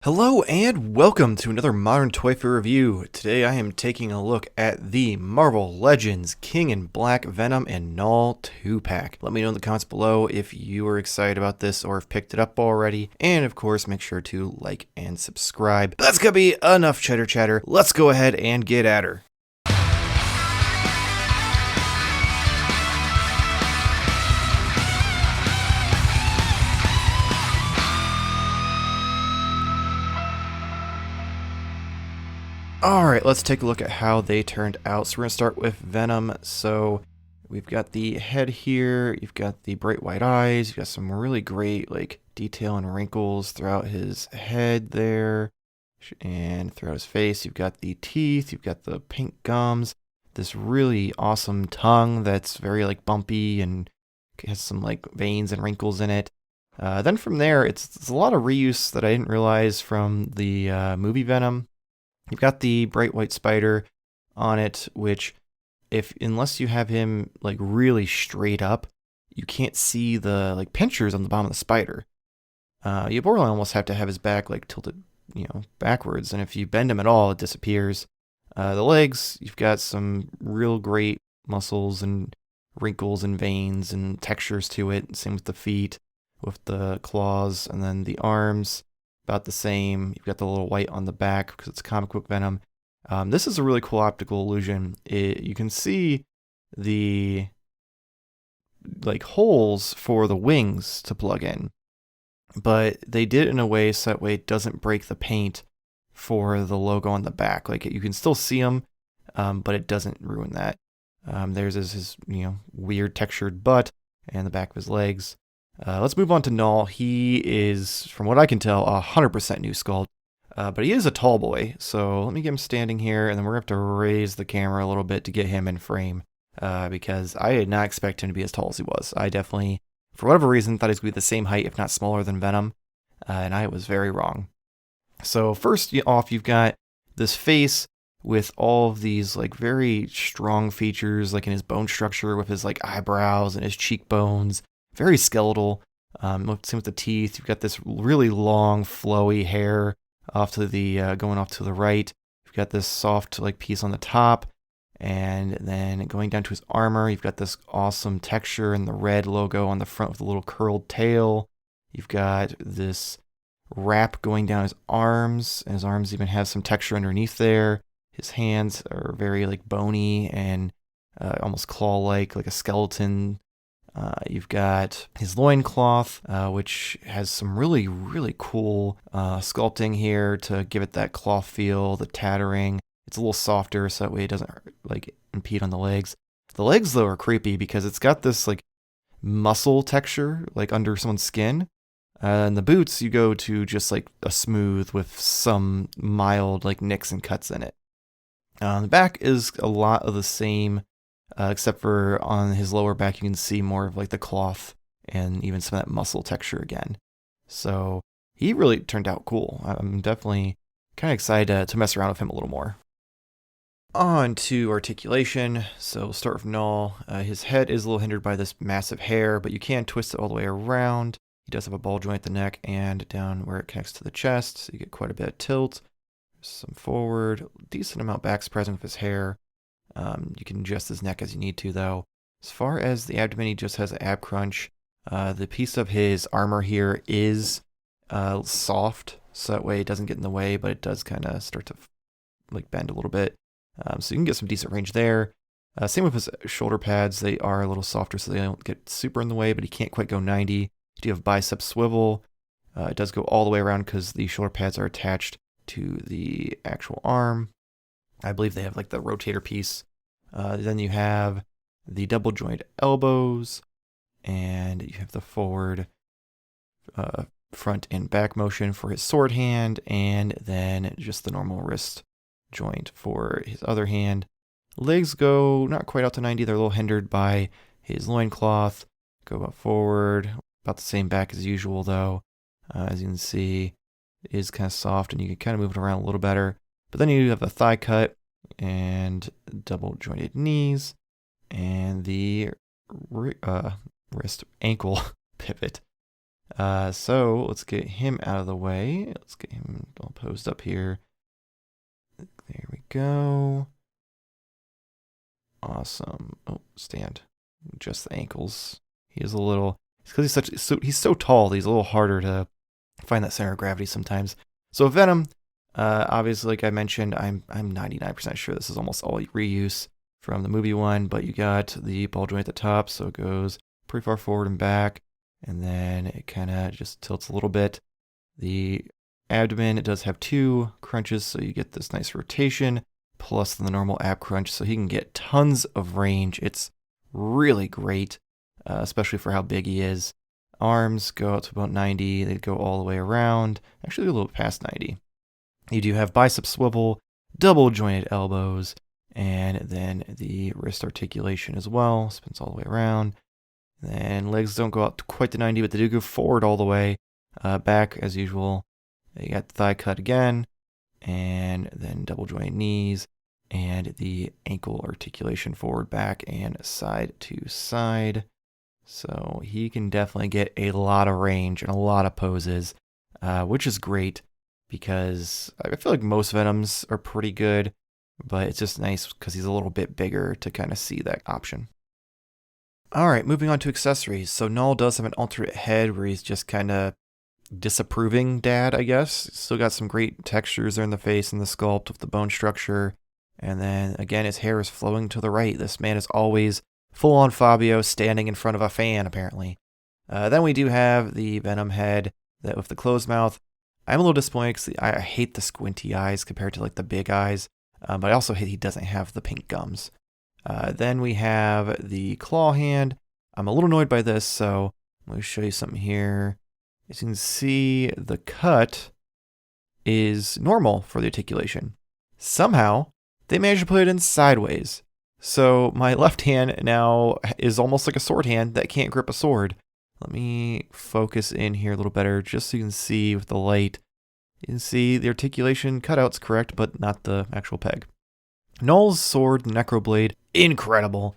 Hello and welcome to another Modern Toy Fair review. Today I am taking a look at the Marvel Legends King and Black Venom and Knull 2-pack. Let me know in the comments below if you are excited about this or have picked it up already. And of course, make sure to like and subscribe. But that's gonna be enough chitter chatter. Let's go ahead and get at her. Alright, let's take a look at how they turned out. So we're going to start with Venom. So we've got the head here, you've got the bright white eyes, you've got some really great detail and wrinkles throughout his head there, and throughout his face. You've got the teeth, you've got the pink gums, this really awesome tongue that's very bumpy and has some veins and wrinkles in it. Then from there, it's a lot of reuse that I didn't realize from the movie Venom. You've got the bright white spider on it, which unless you have him really straight up, you can't see the pinchers on the bottom of the spider. You borderline almost have to have his back tilted, backwards, and if you bend him at all, it disappears. The legs, you've got some real great muscles and wrinkles and veins and textures to it. Same with the feet, with the claws, and then the arms. About the same. You've got the little white on the back because it's comic book Venom. This is a really cool optical illusion. You can see the holes for the wings to plug in, but they did it in a way so that way it doesn't break the paint for the logo on the back. You can still see them, but it doesn't ruin that. There's his weird textured butt and the back of his legs. Let's move on to Knull. He is, from what I can tell, 100% new sculpt, but he is a tall boy. So let me get him standing here, and then we're going to have to raise the camera a little bit to get him in frame, because I did not expect him to be as tall as he was. I definitely, for whatever reason, thought he was going to be the same height, if not smaller than Venom, and I was very wrong. So first off, you've got this face with all of these very strong features, in his bone structure with his eyebrows and his cheekbones. Very skeletal. Same with the teeth. You've got this really long, flowy hair off to the going off to the right. You've got this soft piece on the top, and then going down to his armor, you've got this awesome texture and the red logo on the front with a little curled tail. You've got this wrap going down his arms, and his arms even have some texture underneath there. His hands are very bony and almost claw-like a skeleton. You've got his loincloth, which has some really, really cool sculpting here to give it that cloth feel, the tattering. It's a little softer so that way it doesn't impede on the legs. The legs, though, are creepy because it's got this muscle texture under someone's skin. And the boots, you go to just a smooth with some mild nicks and cuts in it. The back is a lot of the same. Except for on his lower back, you can see more of the cloth and even some of that muscle texture again. So he really turned out cool. I'm definitely kind of excited to mess around with him a little more. On to articulation. So we'll start with Knull. His head is a little hindered by this massive hair, but you can twist it all the way around. He does have a ball joint at the neck and down where it connects to the chest, so you get quite a bit of tilt. Some forward, decent amount back present with his hair. You can adjust his neck as you need to, though. As far as the abdomen, he just has an ab crunch. The piece of his armor here is soft, so that way it doesn't get in the way, but it does kind of start to bend a little bit. So you can get some decent range there. Same with his shoulder pads. They are a little softer, so they don't get super in the way, but he can't quite go 90. You do have bicep swivel. It does go all the way around because the shoulder pads are attached to the actual arm. I believe they have the rotator piece. Then you have the double joint elbows, and you have the forward, front and back motion for his sword hand, and then just the normal wrist joint for his other hand. Legs go not quite out to 90. They're a little hindered by his loincloth. Go about forward, about the same back as usual, though. As you can see, it is kind of soft, and you can kind of move it around a little better. But then you have the thigh cut and double jointed knees and the wrist ankle pivot. So let's get him out of the way. Let's get him all posed up here. There we go. Awesome. Oh, stand. Just the ankles. He is a little. It's because he's so tall. He's a little harder to find that center of gravity sometimes. So Venom, obviously, like I mentioned, I'm 99% sure this is almost all reuse from the movie one. But you got the ball joint at the top, so it goes pretty far forward and back, and then it kind of just tilts a little bit. The abdomen, it does have 2 crunches, so you get this nice rotation, plus the normal ab crunch, so he can get tons of range. It's really great, especially for how big he is. Arms go out to about 90, they go all the way around, actually a little past 90. You do have bicep swivel, double jointed elbows, and then the wrist articulation as well, spins all the way around. Then legs don't go out quite to 90, but they do go forward all the way. Back, as usual, you got the thigh cut again, and then double joint knees, and the ankle articulation forward, back, and side to side. So he can definitely get a lot of range and a lot of poses, which is great because I feel like most Venoms are pretty good, but it's just nice because he's a little bit bigger to kind of see that option. Alright, moving on to accessories. So Knull does have an alternate head where he's just kind of disapproving dad, I guess. Still got some great textures there in the face and the sculpt with the bone structure. And then again, his hair is flowing to the right. This man is always full on Fabio standing in front of a fan, apparently. Then we do have the Venom head that with the closed mouth. I'm a little disappointed because I hate the squinty eyes compared to like the big eyes. But I also hate he doesn't have the pink gums. Then we have the claw hand. I'm a little annoyed by this, so let me show you something here. As you can see, the cut is normal for the articulation. Somehow, they managed to put it in sideways. So my left hand now is almost like a sword hand that can't grip a sword. Let me focus in here a little better just so you can see with the light. You can see the articulation cutout's correct, but not the actual peg. Knull's sword, Necroblade, incredible.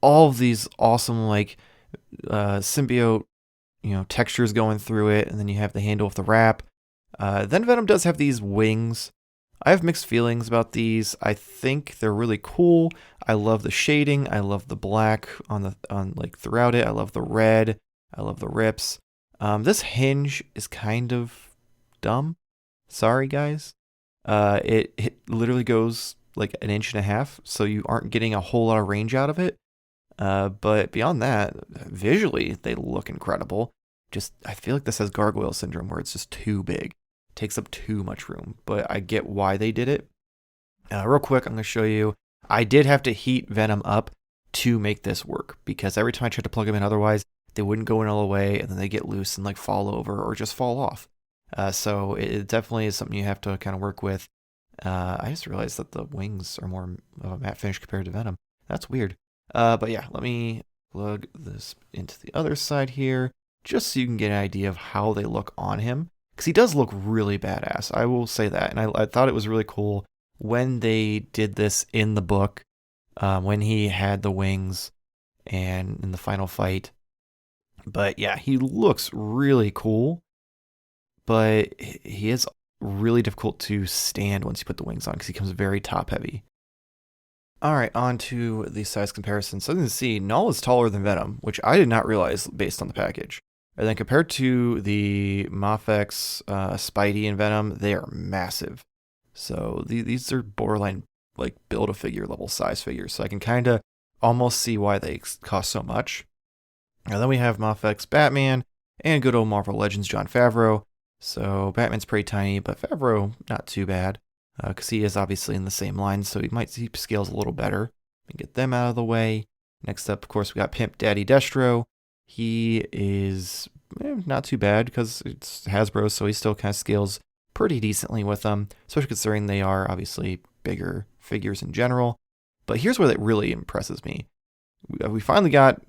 All of these awesome like symbiote, textures going through it, and then you have the handle with the wrap. Then Venom does have these wings. I have mixed feelings about these. I think they're really cool. I love the shading. I love the black on throughout it. I love the red. I love the rips. This hinge is kind of dumb. Sorry, guys. It literally goes like 1.5 inches, so you aren't getting a whole lot of range out of it. But beyond that, visually, they look incredible. I feel like this has gargoyle syndrome where it's just too big. It takes up too much room, but I get why they did it. Real quick, I'm going to show you. I did have to heat Venom up to make this work because every time I tried to plug them in otherwise, they wouldn't go in all the way and then they get loose and like fall over or just fall off. So it definitely is something you have to kind of work with. I just realized that the wings are more of a matte finish compared to Venom. That's weird. But yeah, let me plug this into the other side here, just so you can get an idea of how they look on him. Because he does look really badass, I will say that. And I thought it was really cool when they did this in the book, when he had the wings and in the final fight. But yeah, he looks really cool, but he is really difficult to stand once you put the wings on because he comes very top heavy. Alright, on to the size comparison. So you can see Knull is taller than Venom, which I did not realize based on the package. And then compared to the Mafex, Spidey, and Venom, they are massive. So these are borderline like build-a-figure level size figures. So I can kind of almost see why they cost so much. And then we have Mafex Batman and good old Marvel Legends Jon Favreau. So Batman's pretty tiny, but Favreau not too bad. Because he is obviously in the same line, so he scales a little better. And get them out of the way. Next up, of course, we got Pimp Daddy Destro. He is not too bad because it's Hasbro, so he still kind of scales pretty decently with them, especially considering they are obviously bigger figures in general. But here's where it really impresses me. We finally got,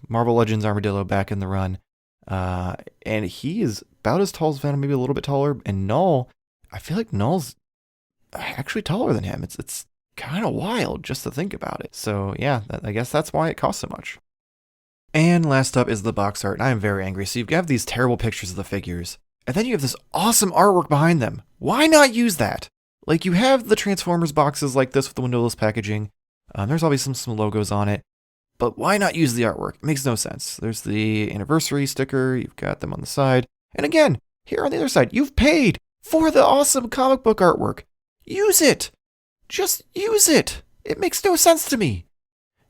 Marvel Legends Armadillo back in the run. And he is about as tall as Venom, maybe a little bit taller. And Knull, I feel like Knull's actually taller than him. It's kind of wild just to think about it. So yeah, I guess that's why it costs so much. And last up is the box art, and I am very angry. So you have these terrible pictures of the figures, and then you have this awesome artwork behind them. Why not use that? Like, you have the Transformers boxes like this with the windowless packaging. There's obviously some logos on it, but why not use the artwork? It makes no sense. There's the anniversary sticker. You've got them on the side. And again, here on the other side, you've paid for the awesome comic book artwork. Use it. Just use it. It makes no sense to me.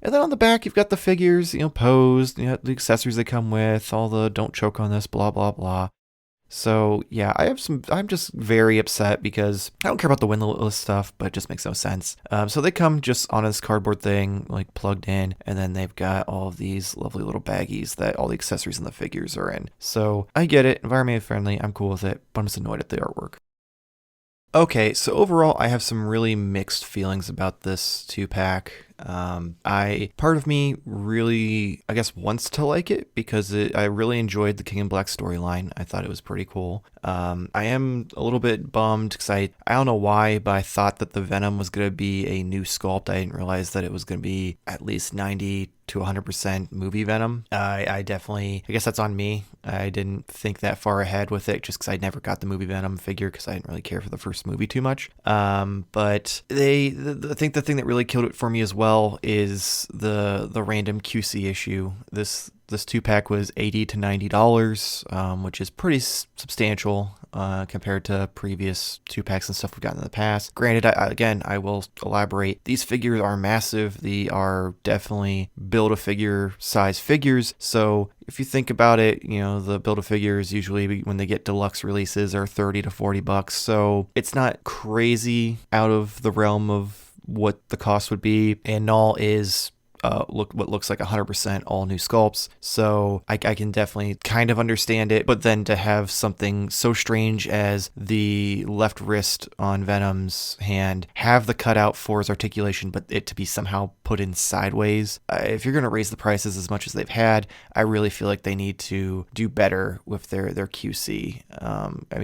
And then on the back, you've got the figures, posed, the accessories they come with, all the don't choke on this, blah, blah, blah. So yeah, I'm just very upset because I don't care about the windowless stuff, but it just makes no sense. So they come just on this cardboard thing, like plugged in, and then they've got all of these lovely little baggies that all the accessories and the figures are in. So I get it, environmentally friendly, I'm cool with it, but I'm just annoyed at the artwork. Okay, so overall, I have some really mixed feelings about this 2-pack. Part of me really, I guess, wants to like it because I really enjoyed the King in Black storyline. I thought it was pretty cool. I am a little bit bummed because I don't know why, but I thought that the Venom was going to be a new sculpt. I didn't realize that it was going to be at least 90 to 100% movie Venom. I guess that's on me. I didn't think that far ahead with it just because I never got the movie Venom figure because I didn't really care for the first movie too much. But I think the thing that really killed it for me as well is the random QC issue. This 2-pack was $80 to $90, which is pretty substantial compared to previous 2-packs and stuff we've gotten in the past. Granted, I will elaborate. These figures are massive. They are definitely build-a-figure size figures. So if you think about it, the build-a-figures usually when they get deluxe releases are $30 to $40. So it's not crazy out of the realm of what the cost would be, and Knull is what looks like 100% all new sculpts, so I can definitely kind of understand it. But then to have something so strange as the left wrist on Venom's hand have the cutout for his articulation, but it to be somehow put in sideways, if you're going to raise the prices as much as they've had, I really feel like they need to do better with their QC.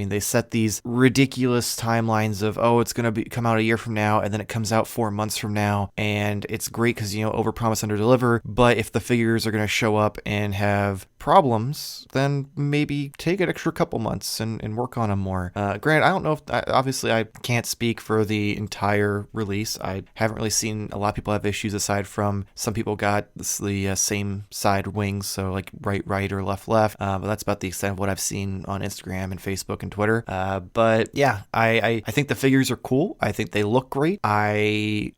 They set these ridiculous timelines of, it's going to come out a year from now, and then it comes out 4 months from now, and it's great because overpromise under deliver. But if the figures are going to show up and have problems, then maybe take an extra couple months and work on them more. Granted, I don't know if obviously I can't speak for the entire release. I haven't really seen a lot of people have issues aside from some people got the same side wings, so like right or left. But that's about the extent of what I've seen on Instagram and Facebook and Twitter. But yeah, I think the figures are cool. I think they look great. I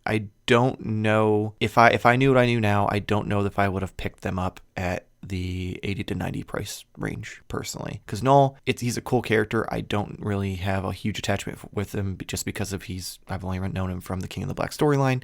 don't know if I knew what I knew now, I don't know if I would have picked them up at the 80 to 90 price range personally, because Knull, he's a cool character. I don't really have a huge attachment with him just because I've only known him from the King of the Black storyline.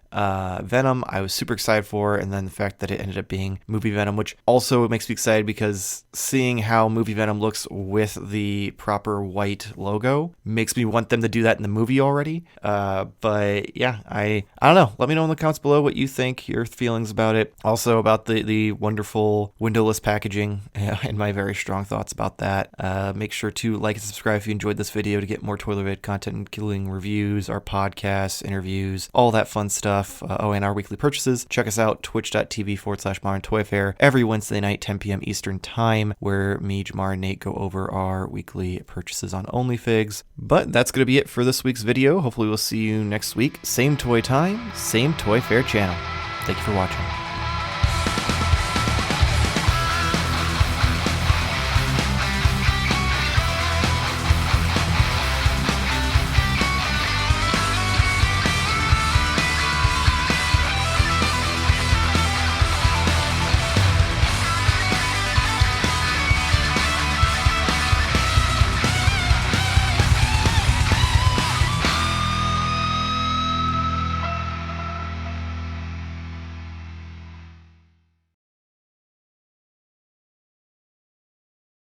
Venom I was super excited for, and then the fact that it ended up being movie Venom, which also makes me excited because seeing how movie Venom looks with the proper white logo makes me want them to do that in the movie already. But yeah, I don't know, let me know in the comments below what you think, your feelings about it, also about the wonderful windowless packaging and my very strong thoughts about that. Make sure to like and subscribe if you enjoyed this video to get more Toilet content, including reviews, our podcasts, interviews, all that fun stuff. And our weekly purchases. Check us out, twitch.tv/Modern Toy Fair, every Wednesday night, 10 p.m. Eastern Time, where me, Jamar, and Nate go over our weekly purchases on OnlyFigs. But that's going to be it for this week's video. Hopefully we'll see you next week. Same toy time, same Toy Fair channel. Thank you for watching.